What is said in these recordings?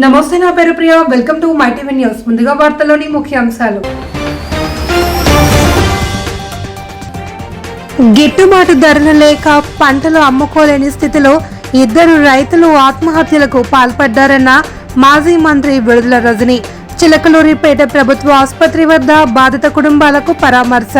నమస్తే, నా పేరు Priya. Welcome to my TV news. ముందుగా వార్తల్లోని ముఖ్యాంశాలు. గిట్టుబాటు ధరలు లేక పంటలు అమ్ముకోలేని స్థితిలో ఇద్దరు రైతులు ఆత్మహత్యలకు పాల్పడ్డారన్న మాజీ మంత్రి విడుదల రజని. చిలకలూరిపేట ప్రభుత్వ ఆసుపత్రి వద్ద బాధిత కుటుంబాలకు పరామర్శ.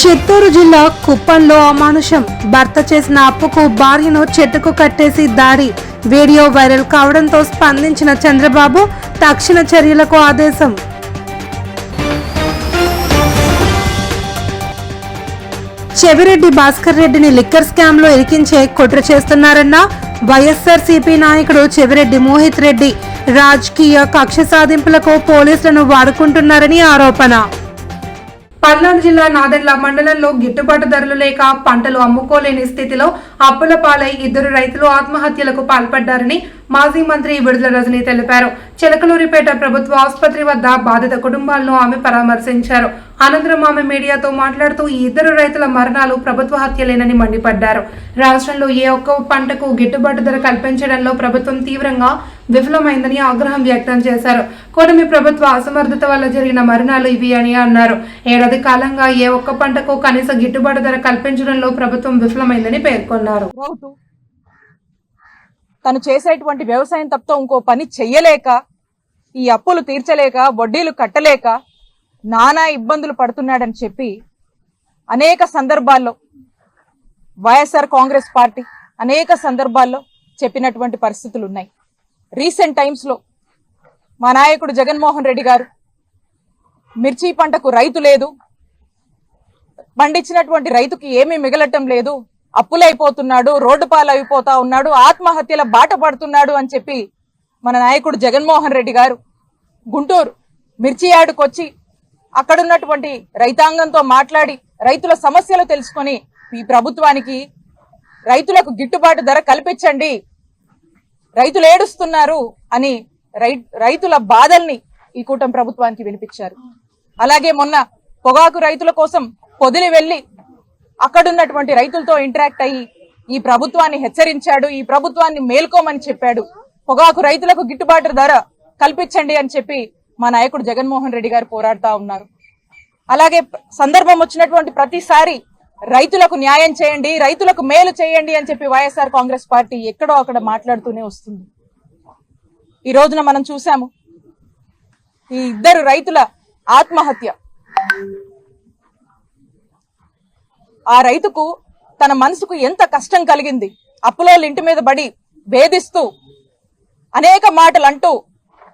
చిత్తూరు జిల్లా కుప్పంలో అమానుషం. భర్త చేసిన అప్పుకు భార్యను చెట్టుకు కట్టేసి దాడి. వీడియో వైరల్ కావడంతో స్పందించిన చంద్రబాబు తక్షణ చర్యలకు ఆదేశం. చెవిరెడ్డి భాస్కర్ రెడ్డిని లిక్కర్ స్కామ్ లో ఇరికించే కుట్ర చేస్తున్నారన్న వైఎస్ఆర్సీపీ నాయకుడు చెవిరెడ్డి మోహిత్ రెడ్డి. రాజకీయ కక్ష సాధింపులకు పోలీసులను వాడుకుంటున్నారని ఆరోపణ. పల్నాడు జిల్లా నాదెండ్ల మండలంలో గిట్టుబాటు ధరలు లేక పంటలు అమ్ముకోలేని స్థితిలో అప్పుల పాలై ఇద్దరు రైతులు ఆత్మహత్యలకు పాల్పడ్డారని మాజీ మంత్రి విడుదల రజని తెలిపారు. చిలకలూరిపేట ప్రభుత్వ ఆసుపత్రి వద్ద బాధిత కుటుంబాలను ఆమె పరామర్శించారు. అనంతరం ఆమె మీడియాతో మాట్లాడుతూ ఈ ఇద్దరు రైతుల మరణాలు ప్రభుత్వ హత్యలేనని మండిపడ్డారు. రాష్ట్రంలో ఏ ఒక్క పంటకు గిట్టుబాటు ధర కల్పించడంలో ప్రభుత్వం తీవ్రంగా విఫలమైందని ఆగ్రహం వ్యక్తం చేశారు. కూటమి ప్రభుత్వ అసమర్థత వల్ల జరిగిన మరణాలు ఇవి అని అన్నారు. ఏడాది కాలంగా ఏ ఒక్క పంటకు కనీస గిట్టుబాటు ధర కల్పించడంలో ప్రభుత్వం విఫలమైందని పేర్కొన్నారు. తను చేసేటువంటి వ్యవసాయం తప్ప ఇంకో పని చెయ్యలేక, ఈ అప్పులు తీర్చలేక, వడ్డీలు కట్టలేక నానా ఇబ్బందులు పడుతున్నాడని చెప్పి అనేక సందర్భాల్లో వైఎస్ఆర్ కాంగ్రెస్ పార్టీ అనేక సందర్భాల్లో చెప్పినటువంటి పరిస్థితులు ఉన్నాయి. రీసెంట్ టైమ్స్ లో మా నాయకుడు జగన్మోహన్ రెడ్డి గారు మిర్చి పంటకు రైతు లేదు, పండించినటువంటి రైతుకి ఏమీ మిగలటం లేదు, అప్పులైపోతున్నాడు, రోడ్డు పాలు అయిపోతా ఉన్నాడు, ఆత్మహత్యల బాట పడుతున్నాడు అని చెప్పి మన నాయకుడు జగన్మోహన్ రెడ్డి గారు గుంటూరు మిర్చి యార్డుకు వచ్చి అక్కడున్నటువంటి రైతాంగంతో మాట్లాడి రైతుల సమస్యలు తెలుసుకొని ఈ ప్రభుత్వానికి రైతులకు గిట్టుబాటు ధర కల్పించండి, రైతులు ఏడుస్తున్నారు అని రైతుల బాధల్ని ఈ కూటమి ప్రభుత్వానికి వినిపించారు. అలాగే మొన్న పొగాకు రైతుల కోసం పొదిలి వెళ్లి అక్కడున్నటువంటి రైతులతో ఇంటరాక్ట్ అయ్యి ఈ ప్రభుత్వాన్ని హెచ్చరించాడు, ఈ ప్రభుత్వాన్ని మేల్కోమని చెప్పాడు. పొగాకు రైతులకు గిట్టుబాటు ధర కల్పించండి అని చెప్పి మా నాయకుడు జగన్మోహన్ రెడ్డి గారు పోరాడుతా ఉన్నారు. అలాగే సందర్భం వచ్చినటువంటి ప్రతిసారి రైతులకు న్యాయం చేయండి, రైతులకు మేలు చేయండి అని చెప్పి వైఎస్ఆర్ కాంగ్రెస్ పార్టీ ఎక్కడో అక్కడ మాట్లాడుతూనే వస్తుంది. ఈ రోజున మనం చూసాము ఈ ఇద్దరు రైతుల ఆత్మహత్య. ఆ రైతుకు తన మనసుకు ఎంత కష్టం కలిగింది. అప్పులోళ్ళ ఇంటి మీద బడి వేధిస్తూ అనేక మాటలు అంటూ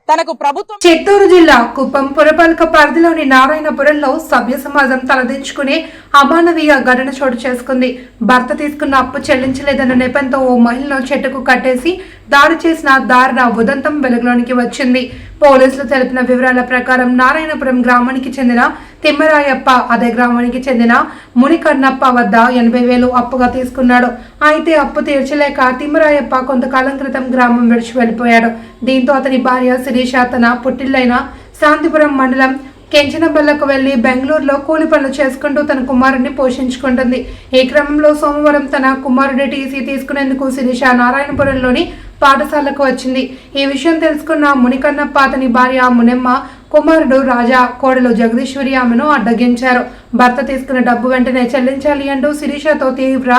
తనకు ప్రభుత్వం. చిత్తూరు జిల్లా కుప్పం పురపాలక పరిధిలోని నారాయణపురంలో సభ్య సమాజం తలదించుకునే అమానవీయ ఘటన చోటు చేసుకుంది. భర్త తీసుకున్న అప్పు చెల్లించలేదన్న నెపంతో ఓ మహిళను చెట్టుకు కట్టేసి దాడి చేసిన దారుణ ఉదంతం వెలుగులోనికి వచ్చింది. పోలీసులు తెలిపిన వివరాల ప్రకారం నారాయణపురం గ్రామానికి చెందిన తిమ్మరాయప్ప అదే గ్రామానికి చెందిన మునికన్నప్ప వద్ద 80,000 అప్పుగా తీసుకున్నాడు. అయితే అప్పు తీర్చలేక తిమ్మరాయప్ప కొంతకాలం క్రితం గ్రామం విడిచి వెళ్లిపోయాడు. దీంతో అతని భార్య శిరీష తన పుట్టిల్లైన శాంతిపురం మండలం కెంచనబల్లకు వెళ్లి బెంగళూరులో కూలి పనులు చేసుకుంటూ తన కుమారుడిని పోషించుకుంటుంది. ఈ క్రమంలో సోమవారం తన కుమారుడి టీసీ తీసుకునేందుకు శిరీష నారాయణపురంలోని పాఠశాలకు వచ్చింది. ఈ విషయం తెలుసుకున్న మునికన్నప్ప, అతని భార్య మునెమ్మ, కుమారుడు రాజా, కోడలు జగదీశ్వరి ఆమెను అడ్డగించారు. భర్త తీసుకున్న డబ్బు వెంటనే చెల్లించాలి అంటూ శిరీషతో తీవ్ర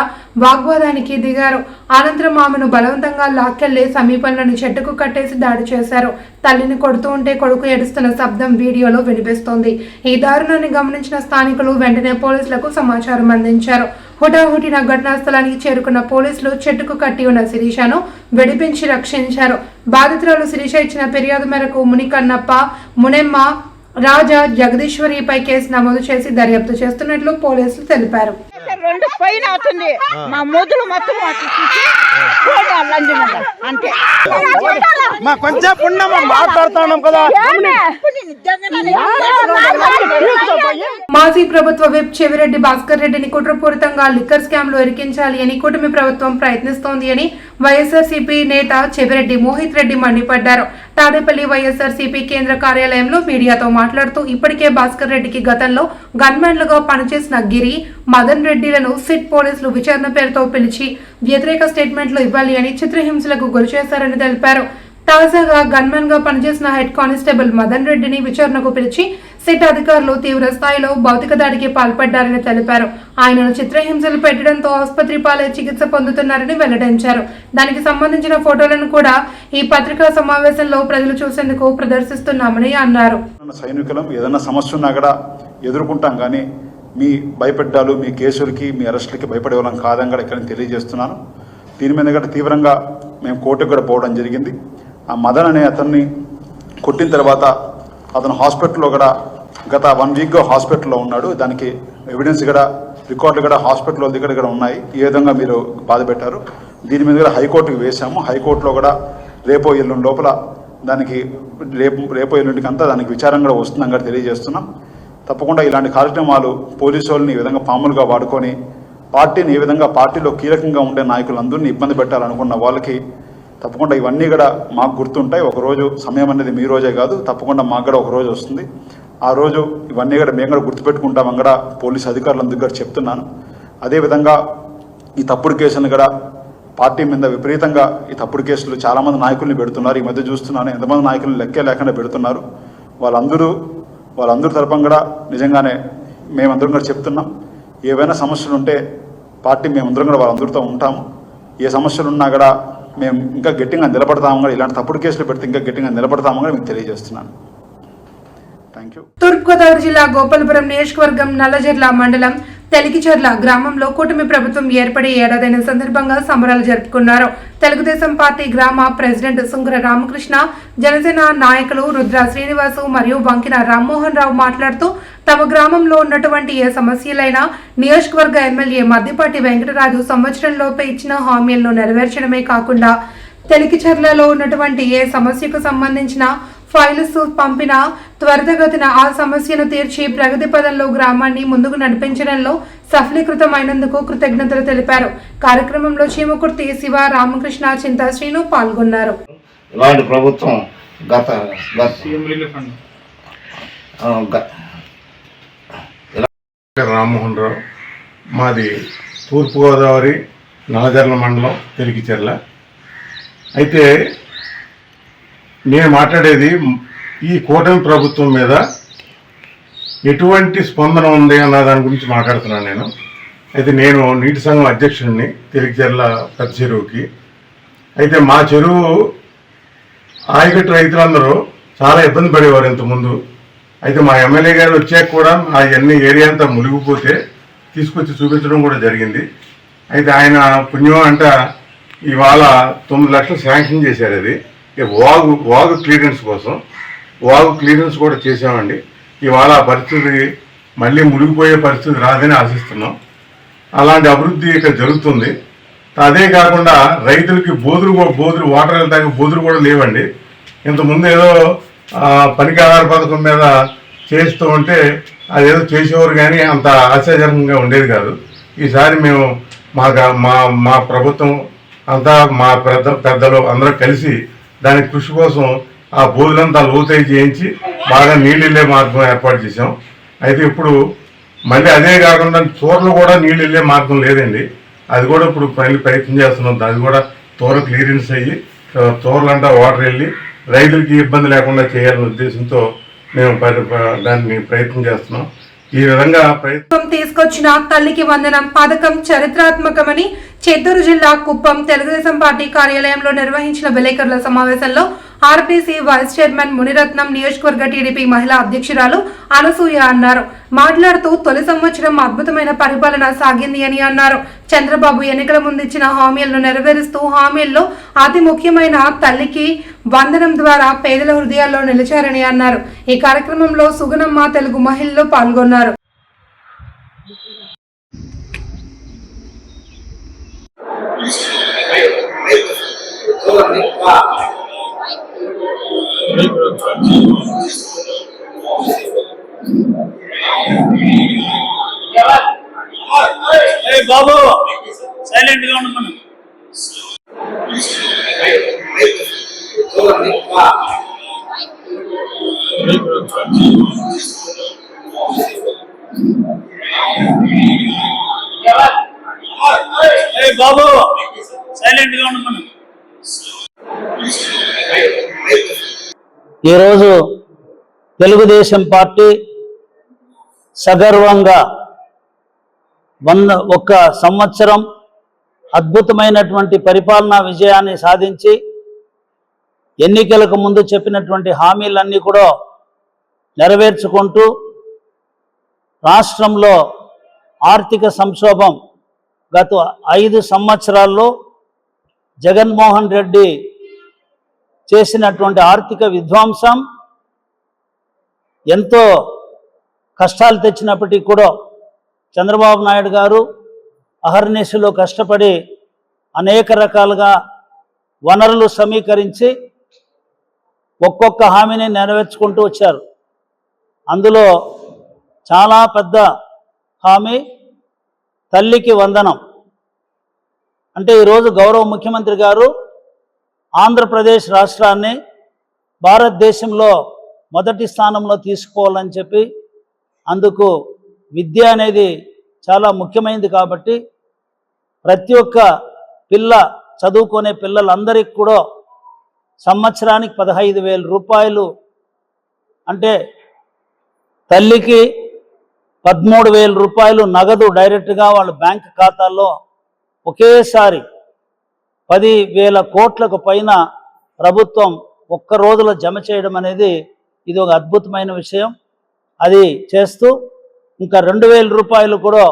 వాగ్వాదానికి దిగారు. అనంతరం ఆమెను బలవంతంగా లాక్కెళ్లి సమీపంలోని చెట్టుకు కట్టేసి దాడి చేశారు. తల్లిని కొడుతూ ఉంటే కొడుకు ఏడుస్తున్న శబ్దం వీడియోలో వినిపిస్తోంది. ఈ దారుణాన్ని గమనించిన స్థానికులు వెంటనే పోలీసులకు సమాచారం అందించారు. హుటాహుటిన ఘటనా స్థలానికి చేరుకున్న పోలీసులు చెట్టుకు కట్టి ఉన్న శిరీషను విడిపించి రక్షించారు. బాధితురాలు శిరీష ఇచ్చిన ఫిర్యాదు మేరకు మునికన్నప్ప, మునెమ్మ, రాజా, జగదీశ్వరిపై కేసు నమోదు చేసి దర్యాప్తు చేస్తున్నట్లు పోలీసులు తెలిపారు. మాజీ ప్రభుత్వ విప్ చెవిరెడ్డి భాస్కర్ రెడ్డిని కుట్రపూరితంగా లిక్కర్ స్కామ్ లో ఇరికించాలి అని కూటమి ప్రభుత్వం ప్రయత్నిస్తోంది అని వైఎస్ఆర్సీపీ నేత చెవిరెడ్డి మోహిత్ రెడ్డి మండిపడ్డారు. తాడేపల్లి వైఎస్ఆర్సీపీ కేంద్ర కార్యాలయంలో మీడియాతో మాట్లాడుతూ ఇప్పటికే భాస్కర్ రెడ్డికి గతంలో గన్మెన్లుగా పనిచేసిన గిరి, మదన్ రెడ్డిలను సిట్ పోలీసులు విచారణ పేరుతో పిలిచి వ్యతిరేక స్టేట్మెంట్లు ఇవ్వాలి అని చిత్రహింసలకు గురిచేశారని తెలిపారు. తాజాగా గన్మెన్ గా పనిచేసిన హెడ్ కానిస్టేబుల్ మదన్ రెడ్డిని విచారణకు పిలిచి సిట్ అధికారులు తీవ్ర స్థాయిలో భౌతిక దాడికి పాల్పడ్డారని తెలిపారు. ఆయనను చిత్రహింసలు పెట్టడంతో ఆసుపత్రి పాలై చికిత్స పొందుతున్నారని వెల్లడించారు. దానికి సంబంధించిన ఫోటోలను కూడా ఈ పత్రికా సమావేశంలో ప్రజలు చూసేందుకు ప్రదర్శిస్తున్నామని అన్నారు. సైనికులం ఏదైనా సమస్య ఉన్నా కూడా ఎదుర్కొంటాం, కానీ మీ భయపెట్టాలు, మీ కేసులకి, మీ అరెస్టులకి భయపడే వాళ్ళం కాదని కూడా ఇక్కడ తెలియజేస్తున్నాను. దీని మీద కూడా తీవ్రంగా మేము కోర్టుకు కూడా పోవడం జరిగింది. ఆ మదన్ అనే అతన్ని కొట్టిన తర్వాత అతను హాస్పిటల్లో కూడా గత 1 వీక్గా హాస్పిటల్లో ఉన్నాడు. దానికి ఎవిడెన్స్ కూడా, రికార్డులు కూడా హాస్పిటల్లో దగ్గర కూడా ఉన్నాయి. ఈ విధంగా మీరు బాధ పెట్టారు. దీని మీద కూడా హైకోర్టుకి వేశాము. హైకోర్టులో కూడా రేపో ఎల్లుండి లోపల దానికి రేపో ఎల్లుండికి అంతా దానికి విచారం కూడా వస్తుందని కూడా తెలియజేస్తున్నాం. తప్పకుండా ఇలాంటి కార్యక్రమాలు పోలీసు వాళ్ళని ఈ విధంగా పాములుగా వాడుకొని పార్టీని ఏ విధంగా పార్టీలో కీలకంగా ఉండే నాయకులందరినీ ఇబ్బంది పెట్టాలనుకున్న వాళ్ళకి తప్పకుండా ఇవన్నీ కూడా మాకు గుర్తుంటాయి. ఒకరోజు సమయం అనేది మీ రోజే కాదు, తప్పకుండా మాకు కూడా ఒక రోజు వస్తుంది. ఆ రోజు ఇవన్నీ కూడా మేము కూడా గుర్తుపెట్టుకుంటామని కూడా పోలీసు అధికారులందరూ కూడా చెప్తున్నాను. అదేవిధంగా ఈ తప్పుడు కేసులను కూడా పార్టీ మీద విపరీతంగా ఈ తప్పుడు కేసులు చాలామంది నాయకుల్ని పెడుతున్నారు. ఈ మధ్య చూస్తున్నాను ఎంతమంది నాయకులను లెక్కే లేకుండా పెడుతున్నారు. వాళ్ళందరూ తరపున కూడా నిజంగానే మేమందరం కూడా చెప్తున్నాం. ఏవైనా సమస్యలు ఉంటే పార్టీ మేమందరం కూడా వాళ్ళందరితో ఉంటాము. ఏ సమస్యలు ఉన్నా కూడా మేము ఇంకా గట్టిగా నిలబడతాము కూడా, ఇలాంటి తప్పుడు కేసులు పెడితే ఇంకా గట్టిగా నిలబడతాము కూడా మీకు తెలియజేస్తున్నాను. Thank you. తూర్పుగోదావరి జిల్లా గోపాలపురం నియోజకవర్గం నల్లజర్ల మండలం తెలికిచర్ల గ్రామంలో కూటమి ప్రభుత్వం ఏర్పడి ఏడాదైన సందర్భంగా సంబరాలు జరుపుకున్నారు. తెలుగుదేశం పార్టీ గ్రామ ప్రెసిడెంట్ సుంకర రామకృష్ణ, జనసేన నాయకులు రుద్ర శ్రీనివాసు మరియు వంకిన రామ్మోహన్ రావు మాట్లాడుతూ తమ గ్రామంలో ఉన్నటువంటి ఏ సమస్యలైనా నియోజకవర్గ ఎమ్మెల్యే మద్దిపాటి వెంకటరాజు సంవత్సరంలోపే ఇచ్చిన హామీలను నెరవేర్చడమే కాకుండా తెలికిచర్లలో ఉన్నటువంటి ఏ సమస్యకు సంబంధించిన ఫైల్స్ పంపిన త్వరితగతిన ఆ సమస్యను తీర్చి ప్రగతి పదంలో గ్రామాన్ని ముందుకు నడిపించడంలో సఫలీకృతమైనందుకు కృతజ్ఞతలు తెలిపారు. కార్యక్రమంలో చీమకుర్తి శివ, రామకృష్ణ, చింతా శ్రీను పాల్గొన్నారు. ఇలాంటి ప్రభుత్వం రామ్మోహన్ రావు, మాది తూర్పుగోదావరి నల్లజర్ల మండలం తెలికిచెర్ల. అయితే నేను మాట్లాడేది ఈ కూటమి ప్రభుత్వం మీద ఎటువంటి స్పందన ఉంది అన్న దాని గురించి మాట్లాడుతున్నాను నేను. అయితే నేను నీటి సంఘం అధ్యక్షుడిని తెలికిచెర్ల పెద్ద చెరువుకి. అయితే మా చెరువు ఆయకట్టు రైతులందరూ చాలా ఇబ్బంది పడేవారు ఇంతకుముందు. అయితే మా ఎమ్మెల్యే గారు వచ్చాక కూడా అవన్నీ ఏరియా అంతా మునిగిపోతే తీసుకొచ్చి చూపించడం కూడా జరిగింది. అయితే ఆయన పుణ్యం అంట ఇవాళ 9 లక్షలు శాంక్షన్ చేశారు. అది వాగు క్లియరెన్స్ కోసం వాగు క్లియరెన్స్ కూడా చేసామండి. ఇవాళ ఆ పరిస్థితి మళ్ళీ మునిగిపోయే పరిస్థితి రాదని ఆశిస్తున్నాం. అలాంటి అభివృద్ధి ఇక్కడ జరుగుతుంది. అదే కాకుండా రైతులకి బోధులు వాటర్ వెళ్తాక బోధులు కూడా లేవండి. ఇంతకుముందు ఏదో పనికి ఆధార పథకం మీద చేస్తూ ఉంటే అదేదో చేసేవారు, కానీ అంత ఆశాజనకంగా ఉండేది కాదు. ఈసారి మేము మా ప్రభుత్వం అంతా మా పెద్దలు అందరూ కలిసి దాని కృషి కోసం ఆ బోధులంతా లోతై చేయించి బాగా నీళ్ళు వెళ్ళే మార్గం ఏర్పాటు చేసాం. అయితే ఇప్పుడు మళ్ళీ అదే కాకుండా తోరలు కూడా నీళ్ళు వెళ్ళే మార్గం లేదండి. అది కూడా ఇప్పుడు ప్రయత్నం చేస్తున్నాం. అది కూడా తోర క్లియరెన్స్ అయ్యి తోరలంతా వాటర్ వెళ్ళి రైతులకి ఇబ్బంది లేకుండా చేయాలనే ఉద్దేశంతో మేము దాన్ని ప్రయత్నం చేస్తున్నాం. ఈ విధంగా ప్రభుత్వం తీసుకొచ్చిన తల్లికి వందనం పథకం చరిత్రాత్మకమని చిత్తూరు జిల్లా కుప్పం తెలుగుదేశం పార్టీ కార్యాలయంలో నిర్వహించిన విలేకరుల సమావేశంలో ఆర్పీసీ వైస్ చైర్మన్ మునిరత్నం, నియోజకవర్గ టీడీపీ మహిళా అధ్యక్షురాలు అనసూయ అన్నారు. మాట్లాడుతూ తొలి సంవత్సరం అద్భుతమైన పరిపాలన సాగింది అని అన్నారు. చంద్రబాబు ఎన్నికల ముందు ఇచ్చిన హామీలను నెరవేరుస్తూ హామీల్లో అతి ముఖ్యమైన తల్లికి వందనం ద్వారా పేదల హృదయాల్లో నిలిచారని అన్నారు. ఈ కార్యక్రమంలో సుగుణమ్మ, తెలుగు మహిళలు పాల్గొన్నారు. బాబు సైలెంట్ గా ఉండమను. బాబు సైలెంట్ గా ఉండమను. ఈరోజు తెలుగుదేశం పార్టీ సగర్వంగా 101 సంవత్సరం అద్భుతమైనటువంటి పరిపాలనా విజయాన్ని సాధించి ఎన్నికలకు ముందు చెప్పినటువంటి హామీలన్నీ కూడా నెరవేర్చుకుంటూ రాష్ట్రంలో ఆర్థిక సంక్షోభం గత 5 సంవత్సరాల్లో జగన్మోహన్ రెడ్డి చేసినటువంటి ఆర్థిక విధ్వంసం ఎంతో కష్టాలు తెచ్చినప్పటికీ కూడా చంద్రబాబు నాయుడు గారు అహర్నిశలో కష్టపడి అనేక రకాలుగా వనరులు సమీకరించి ఒక్కొక్క హామీని నెరవేర్చుకుంటూ వచ్చారు. అందులో చాలా పెద్ద హామీ తల్లికి వందనం. అంటే ఈరోజు గౌరవ ముఖ్యమంత్రి గారు ఆంధ్రప్రదేశ్ రాష్ట్రాన్ని భారతదేశంలో మొదటి స్థానంలో తీసుకోవాలని చెప్పి, అందుకు విద్య అనేది చాలా ముఖ్యమైనది కాబట్టి ప్రతి ఒక్క పిల్ల చదువుకునే పిల్లలందరికీ కూడా సంవత్సరానికి 15,000 రూపాయలు, అంటే తల్లికి 13,000 రూపాయలు నగదు డైరెక్ట్గా వాళ్ళ బ్యాంక్ ఖాతాల్లో ఒకేసారి 10,000 కోట్లకు పైన ప్రభుత్వం ఒక్క రోజులో జమ చేయడం అనేది ఇది ఒక అద్భుతమైన విషయం. అది చేస్తూ ఇంకా 2,000 రూపాయలు కూడా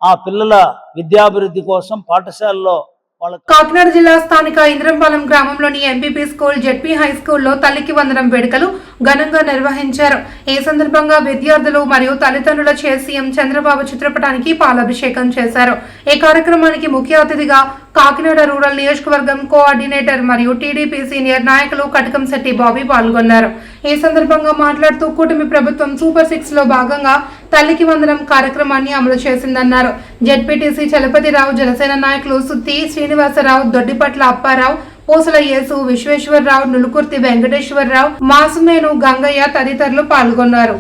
ఆ పిల్లల విద్యాభివృద్ధి కోసం పాఠశాలలో వాళ్ళకి. కాకినాడ జిల్లా స్థానిక ఇంద్రంపాలెం గ్రామంలోని ఎంపీపీ స్కూల్, జెడ్పీ హై స్కూల్లో తల్లికి వందనం వేడుకలు ఘనంగా నిర్వహించారు. ఈ సందర్భంగా విద్యార్థులు మరియు తల్లిదండ్రుల చే సీఎం చంద్రబాబు చిత్రపటానికి పాలాభిషేకం చేశారు. ఈ కార్యక్రమానికి ముఖ్య అతిథిగా కాకినాడ రూరల్ నియోజకవర్గం కోఆర్డినేటర్ మరియు టీడీపీ సీనియర్ నాయకులు కటకంశెట్టి బాబీ పాల్గొన్నారు. ఈ సందర్భంగా మాట్లాడుతూ కూటమి ప్రభుత్వం సూపర్ 6 లో భాగంగా తల్లికి వందనం కార్యక్రమాన్ని అమలు చేసిందన్నారు. జెడ్పీటీసీ చలపతిరావు, జనసేన నాయకులు సుత్తి శ్రీనివాసరావు, దొడ్డిపట్ల అప్పారావు, పూసల యేసు, విశ్వేశ్వరరావు, నులుకుర్తి వెంకటేశ్వరరావు, మాసుమేను గంగయ్య తదితరులు పాల్గొన్నారు.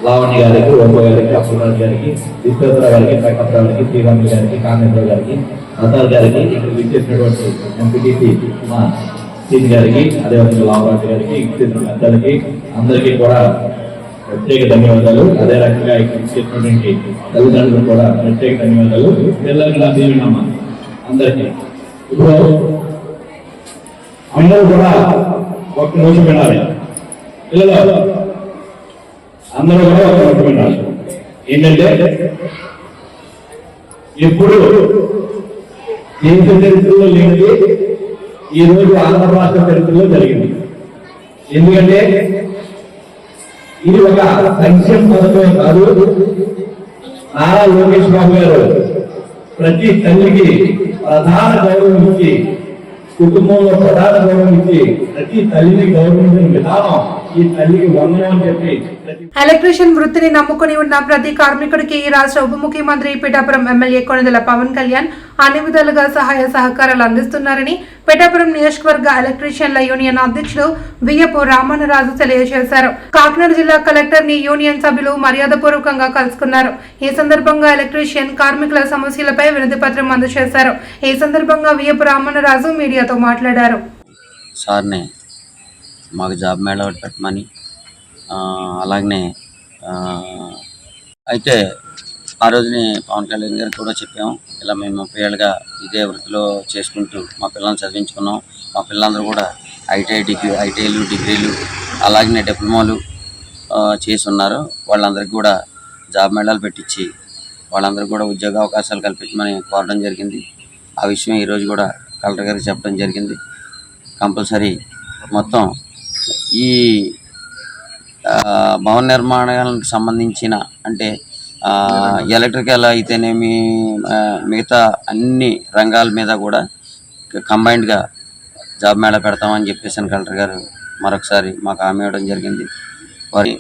లావణ్య గారికి, ఓంబ గారికి, అప్పురాజు గారికి, విశ్వేశ్వర గారికి, ప్రకాశరావు గారికి, శ్రీరాములు గారికి, కామేశ్వర గారికి, నతాల్ గారికి, ఇక్కడ విచ్చేసినటువంటి ఎంపీటీసీ మా సీని గారికి, అదేవిధంగా లావరాజు గారికి, ఇచ్చేసిన పెద్దలకి అందరికీ కూడా ప్రత్యేక ధన్యవాదాలు. అదే రకంగా ఇక్కడ ఇచ్చేసినటువంటి తల్లిదండ్రులకు కూడా ప్రత్యేక ధన్యవాదాలు. పిల్లలకి నా దీవెనమ్మ అందరికీ. ఇప్పుడు అందరూ కూడా ఒక్క నిమిషం వినాలి. పిల్లలు అందరూ కూడా ఒక ముఖ్యమైన ఏంటంటే, ఎప్పుడు దేశ చరిత్రలో లేనిది ఈ రోజు ఆంధ్ర రాష్ట్ర చరిత్రలో జరిగింది. ఎందుకంటే ఇది ఒక సంక్షేమ పథకమే కాదు, నారా లోకేష్ బాబు గారు ప్రతి తల్లికి ప్రధాన గౌరవం ఇచ్చి, కుటుంబంలో ప్రధాన గౌరవం ఇచ్చి ప్రతి తల్లిని గౌరవించిన విధానం ఈ తల్లికి వందనం అని చెప్పి. ఎలక్ట్రీషియన్ వృత్తిని నమ్ముకుని ఉన్న ప్రతి కార్మికుడికి ఈ రాష్ట్ర ఉప ముఖ్యమంత్రి పిఠాపురం ఎమ్మెల్యే కొణిదెల పవన్ కళ్యాణ్ అన్ని విధాలుగా సహాయ సహకారాలు అందిస్తున్నారని పిఠాపురం నియోజకవర్గ ఎలక్ట్రీషియన్ల యూనియన్ అధ్యక్షుడు వియ్యపు రామన్నరాజు తెలియజేశారు. కాకినాడ జిల్లా కలెక్టర్ ని యూనియన్ సభ్యులు మర్యాదపూర్వకంగా కలుసుకున్నారు. ఈ సందర్భంగా ఎలక్ట్రీషియన్ కార్మికుల సమస్యలపై వినతి పత్రం అందజేశారు. ఈ సందర్భంగా వియ్యపు రామన్నరాజు మీడియాతో మాట్లాడారు. సార్ని మాకు జాబ్ మేళ పెట్టమని, అలాగనే అయితే ఆ రోజుని పవన్ కళ్యాణ్ గారికి కూడా చెప్పాము. ఇలా మేము 30 ఏళ్ళుగా ఇదే వృత్తిలో చేసుకుంటూ మా పిల్లల్ని చదివించుకున్నాం. మా పిల్లలందరూ కూడా ఐటీఐలు, డిగ్రీలు, అలాగనే డిప్లొమాలు చేసి ఉన్నారు. వాళ్ళందరికీ కూడా జాబ్ మేళాలు పెట్టించి వాళ్ళందరికీ కూడా ఉద్యోగ అవకాశాలు కల్పించమని కోరడం జరిగింది. ఆ విషయం ఈరోజు కూడా కలెక్టర్ గారికి చెప్పడం జరిగింది. కంపల్సరీ మొత్తం ఈ భవన నిర్మాణాలకు సంబంధించిన, అంటే ఎలక్ట్రికల్ అయితేనేమి మిగతా అన్ని రంగాల మీద కూడా కంబైన్డ్గా జాబ్ మేళా పెడతామని చెప్పేసి కలెక్టర్ గారు మరొకసారి మాకు హామీ ఇవ్వడం జరిగింది. వారి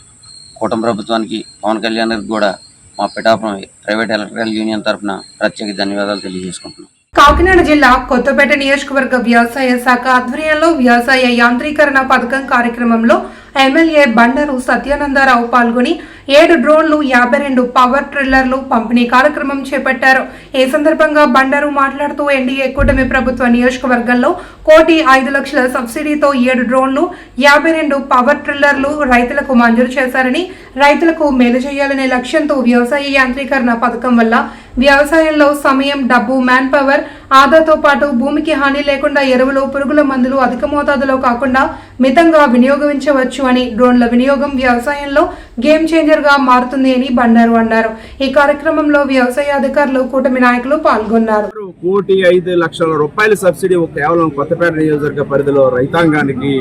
కూటమి ప్రభుత్వానికి, పవన్ కళ్యాణ్ గారికి కూడా మా పిఠాపురం ప్రైవేట్ ఎలక్ట్రికల్ యూనియన్ తరఫున ప్రత్యేక ధన్యవాదాలు తెలియజేసుకుంటున్నాం. కాకినాడ జిల్లా కొత్తపేట నియోజకవర్గ వ్యవసాయ శాఖ ఆధ్వర్యంలో వ్యవసాయ యాంత్రీకరణ పథకం కార్యక్రమంలో ఎమ్మెల్యే బండారు సత్యానందరావు పాల్గొని 7 డ్రోన్లు 52 పవర్ ట్రిల్లర్లు పంపిణీ కార్యక్రమం చేపట్టారు. ఈ సందర్భంగా బండారు మాట్లాడుతూ ఎన్డీఏ కూటమి ప్రభుత్వ నియోజకవర్గంలో 1,05,00,000 సబ్సిడీతో 7 డ్రోన్లు 52 పవర్ ట్రిల్లర్లు రైతులకు మంజూరు చేశారని, రైతులకు మేలు చేయాలనే లక్ష్యంతో వ్యవసాయ యాంత్రీకరణ పథకం వల్ల వ్యవసాయంలో సమయం, డబ్బు, మ్యాన్ పవర్ ఆదాతో పాటు భూమికి హాని లేకుండా ఎరువులు, పురుగుల మందులు అధిక మోతాదులో కాకుండా మితంగా వినియోగించవచ్చు అని, డ్రోన్ల వినియోగం వ్యవసాయంలో గేమ్ చేంజర్ గా మారుతుంది అని బండారు అన్నారు. ఈ కార్యక్రమంలో వ్యవసాయ అధికారులు, కూటమి నాయకులు పాల్గొన్నారు. 1,05,00,000 రూపాయల సబ్సిడీ కేవలం కొత్తపేట నియోజకవర్గ పరిధిలో రైతాంగానికి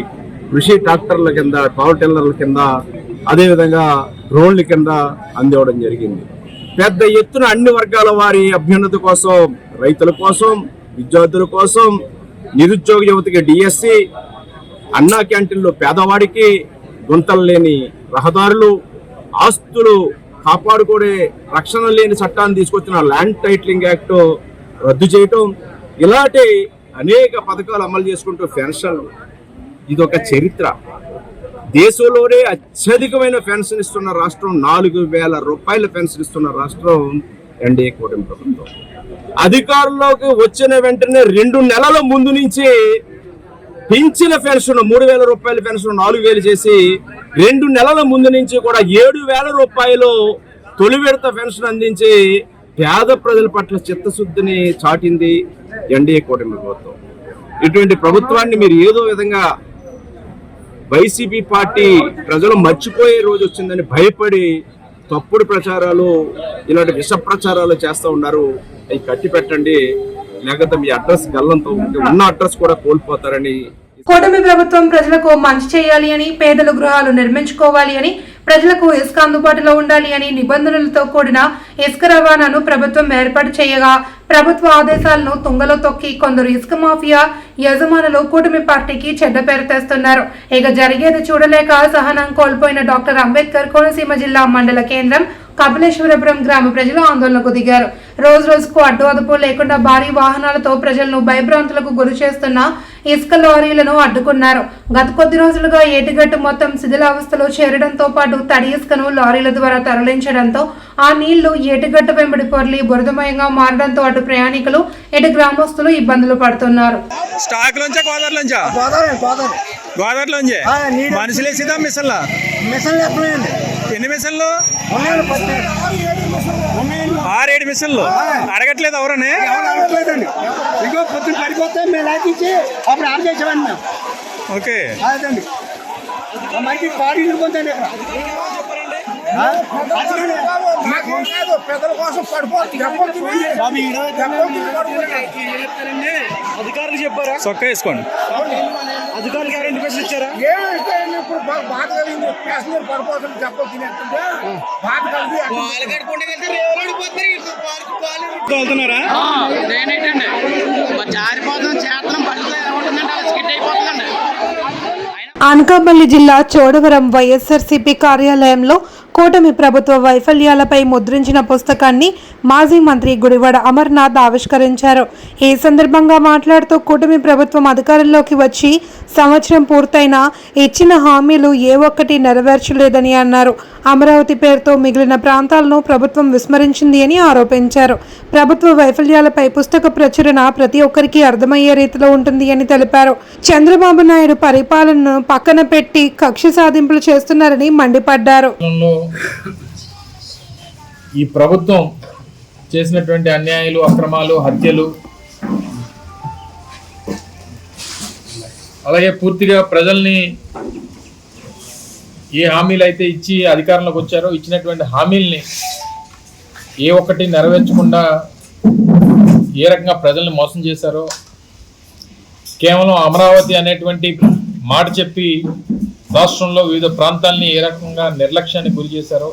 కృషి ట్రాక్టర్ల కింద, పవర్ టిల్లర్ల కింద, అదేవిధంగా డ్రోన్ల కింద అందివ్వడం జరిగింది. పెద్ద ఎత్తున అన్ని వర్గాల వారి అభ్యున్నతి కోసం, రైతుల కోసం, విద్యార్థుల కోసం, నిరుద్యోగ యువతకి డిఎస్సి, అన్నా క్యాంటీన్లు పేదవాడికి, గుంతలు లేని రహదారులు, ఆస్తులు కాపాడుకునే రక్షణ లేని చట్టాన్ని తీసుకొచ్చిన ల్యాండ్ టైటిలింగ్ యాక్ట్ రద్దు చేయటం, ఇలాంటి అనేక పథకాలు అమలు చేసుకుంటూ పెన్షన్, ఇదొక చరిత్ర. దేశంలోనే అత్యధికమైన పెన్షన్ ఇస్తున్న రాష్ట్రం, 4,000 రూపాయల పెన్షన్ ఇస్తున్న రాష్ట్రం ఎన్డీఏ కూటమి ప్రభుత్వం. అధికారంలోకి వచ్చిన వెంటనే 2 నెలల ముందు నుంచి పెంచిన పెన్షన్ 3,000 రూపాయల పెన్షన్ 4,000 చేసి 2 నెలల ముందు నుంచి కూడా 7,000 రూపాయలు తొలి విడత పెన్షన్ అందించి పేద ప్రజల పట్ల చిత్తశుద్ధిని చాటింది ఎన్డీఏ కూటమి ప్రభుత్వం. ఇటువంటి ప్రభుత్వాన్ని మీరు ఏదో విధంగా వైసీపీ పార్టీ ప్రజలు మర్చిపోయే రోజు వచ్చిందని భయపడి తప్పుడు ప్రచారాలు, ఇలాంటి విష ప్రచారాలు చేస్తూ ఉన్నారు. అవి కట్టి పెట్టండి, లేకపోతే మీ అడ్రస్ గల్లంతో ఉన్న అడ్రస్ కూడా కోల్పోతారని. కూటమి ప్రభుత్వం ప్రజలకు మంచి చేయాలి అని, పేదల గృహాలు నిర్మించుకోవాలి అని, ప్రజలకు ఇసుక అందుబాటులో ఉండాలి అని నిబంధనలతో కూడిన ఇసుక రవాణాను ప్రభుత్వం ఏర్పాటు చేయగా, ప్రభుత్వ ఆదేశాలను తుంగలో తొక్కి కొందరు ఇసుక మాఫియా యజమానులు కూటమి పార్టీకి చెడ్డ పేరు తెస్తున్నారు. ఇక జరిగేది చూడలేక సహనం కోల్పోయిన డాక్టర్ అంబేద్కర్ కోనసీమ జిల్లా మండల కేంద్రం కపిలేశ్వరపురం గ్రామ ప్రజలు ఆందోళనకు దిగారు. రోజు రోజుకు అడ్డు అదుపు లేకుండా భారీ వాహనాలతో ప్రజలను భయభ్రాంతులకు గురి చేస్తున్న ఇసుక లారీలను అడ్డుకున్నారు. గత కొద్ది రోజులుగా ఏటిగట్టు మొత్తం శిథిలావస్థలో చేరడంతో పాటు తడి ఇసుకను లారీల ద్వారా తరలించడంతో ఆ నీళ్లు ఏటిగట్టు వెంబడి పొర్లి బురదమయంగా మారడంతో అటు ప్రయాణికులు, ఇటు గ్రామస్తులు ఇబ్బందులు పడుతున్నారు. ఎన్ని మిషన్లు? 6-7 మిషన్లు. అడగట్లేదు ఎవరని? ఇంకో పొద్దున పడిపోతే మేము లాగించి అప్పుడు ఆన్ చేసేవాడిని మేము. ఓకే, అదండి మనకి పాడి పొందండి. పెద్దల కోసం అధికారులు చెప్పారా? చొక్కా వేసుకోండి. అధికారులు గ్యారెంటీ పైసలు ఇచ్చారా? ఇప్పుడు బాధ కలిగింది, ప్యాసింజర్ పడిపోతుంది చెప్పొచ్చింటే బాధ కలిగి వెళ్తున్నారా? అనకాపల్లి జిల్లా చోడవరం వైఎస్ఆర్సీపీ కార్యాలయంలో కూటమి ప్రభుత్వ వైఫల్యాలపై ముద్రించిన పుస్తకాన్ని మాజీ మంత్రి గుడివాడ అమర్నాథ్ ఆవిష్కరించారు. ఈ సందర్భంగా మాట్లాడుతూ కూటమి ప్రభుత్వం అధికారంలోకి వచ్చి సంవత్సరం పూర్తయినా ఇచ్చిన హామీలు ఏ ఒక్కటి నెరవేర్చలేదని అన్నారు. అమరావతి పేరుతో మిగిలిన ప్రాంతాలను ప్రభుత్వం విస్మరించింది అని ఆరోపించారు. ప్రభుత్వ వైఫల్యాలపై పుస్తక ప్రచురణ ప్రతి ఒక్కరికి అర్థమయ్యే రీతిలో ఉంటుంది అని తెలిపారు. చంద్రబాబు నాయుడు పరిపాలనను పక్కన పెట్టి కక్ష సాధింపులు చేస్తున్నారని మండిపడ్డారు. ఈ ప్రభుత్వం చేసినటువంటి అన్యాయాలు, అక్రమాలు, హత్యలు, అలాగే పూర్తిగా ప్రజల్ని ఏ హామీలు అయితే ఇచ్చి అధికారంలోకి వచ్చారో ఇచ్చినటువంటి హామీల్ని ఏ ఒక్కటి నెరవేర్చకుండా ఏ రకంగా ప్రజల్ని మోసం చేశారో, కేవలం అమరావతి అనేటువంటి మాట చెప్పి రాష్ట్రంలో వివిధ ప్రాంతాలని ఏ రకంగా నిర్లక్ష్యానికి గురి చేశారో,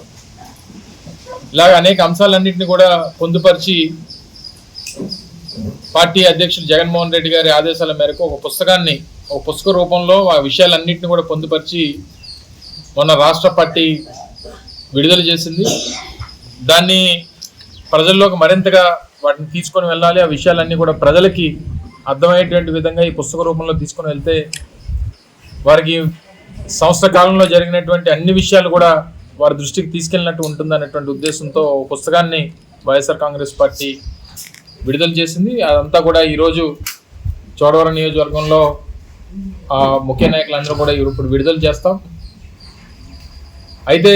ఇలాగ అనేక అంశాలన్నింటినీ కూడా పొందుపరిచి పార్టీ అధ్యక్షుడు జగన్మోహన్ రెడ్డి గారి ఆదేశాల మేరకు ఒక పుస్తక రూపంలో ఆ విషయాలన్నింటినీ కూడా పొందుపరిచి మొన్న రాష్ట్ర పార్టీ విడుదల చేసింది. దాన్ని ప్రజల్లోకి మరింతగా వాటిని తీసుకొని వెళ్ళాలి. ఆ విషయాలన్నీ కూడా ప్రజలకి అర్థమయ్యేటువంటి విధంగా ఈ పుస్తక రూపంలో తీసుకొని వెళ్తే వారికి సంవత్సర కాలంలో జరిగినటువంటి అన్ని విషయాలు కూడా వారి దృష్టికి తీసుకెళ్ళినట్టు ఉంటుంది అనేటువంటి ఉద్దేశంతో పుస్తకాన్ని వైఎస్ఆర్ కాంగ్రెస్ పార్టీ విడుదల చేసింది. అదంతా కూడా ఈరోజు చోడవరం నియోజకవర్గంలో ముఖ్య నాయకులందరూ కూడా ఇప్పుడు విడుదల చేస్తాం. అయితే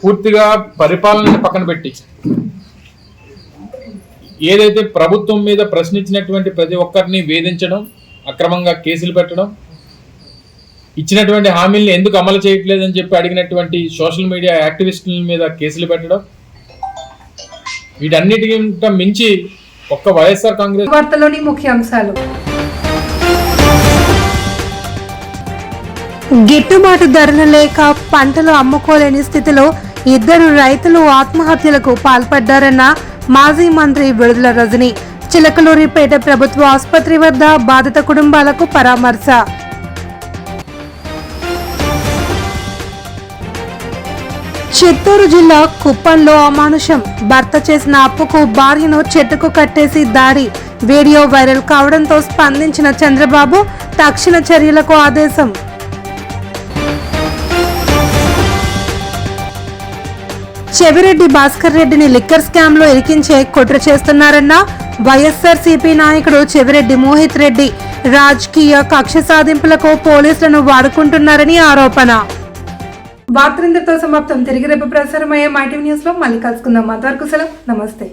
పూర్తిగా పరిపాలనని పక్కన పెట్టి ఏదైతే ప్రభుత్వం మీద ప్రశ్నించినటువంటి ప్రతి ఒక్కరిని వేధించడం, అక్రమంగా కేసులు పెట్టడం, ఇచ్చినటువంటి హామీల్ని ఎందుకు అమలు చేయట్లేదని చెప్పి అడిగినటువంటి సోషల్ మీడియా యాక్టివిస్టుల మీద కేసులు పెట్టడం, వీటన్నిటికంటే మించి ఒక్క వైఎస్ఆర్ కాంగ్రెస్ వార్తలోని ముఖ్యాంశాలు. గిట్టుబాటు ధరలు లేక పంటలు అమ్ముకోలేని స్థితిలో 2 రైతులు ఆత్మహత్యలకు పాల్పడ్డారన్న మాజీ మంత్రి విడుదల రజని. చిలకలూరిపేట ప్రభుత్వ ఆసుపత్రి వద్ద బాధిత కుటుంబాలకు పరామర్శ. చిత్తూరు జిల్లా కుప్పంలో అమానుషం. భర్త చేసిన అప్పుకు భార్యను చెట్టుకు కట్టేసి దాడి. వీడియో వైరల్ కావడంతో స్పందించిన చంద్రబాబు తక్షణ చర్యలకు ఆదేశం. చెవిరెడ్డి భాస్కర్ రెడ్డిని లిక్కర్ స్కామ్ లో ఇరికించే కుట్ర చేస్తున్నారన్న వైఎస్ఆర్సీపీ నాయకుడు చెవిరెడ్డి మోహిత్ రెడ్డి. రాజకీయ కక్ష సాధింపులకు పోలీసులను వాడుకుంటున్నారని ఆరోపణ. వార్తలందరితో సమాప్తం. తిరిగి రేపు ప్రసారమయ్యే మైటీవీ న్యూస్ లో మళ్ళీ కలుసుకుందాం. అంతవరకు సెలవు. నమస్తే.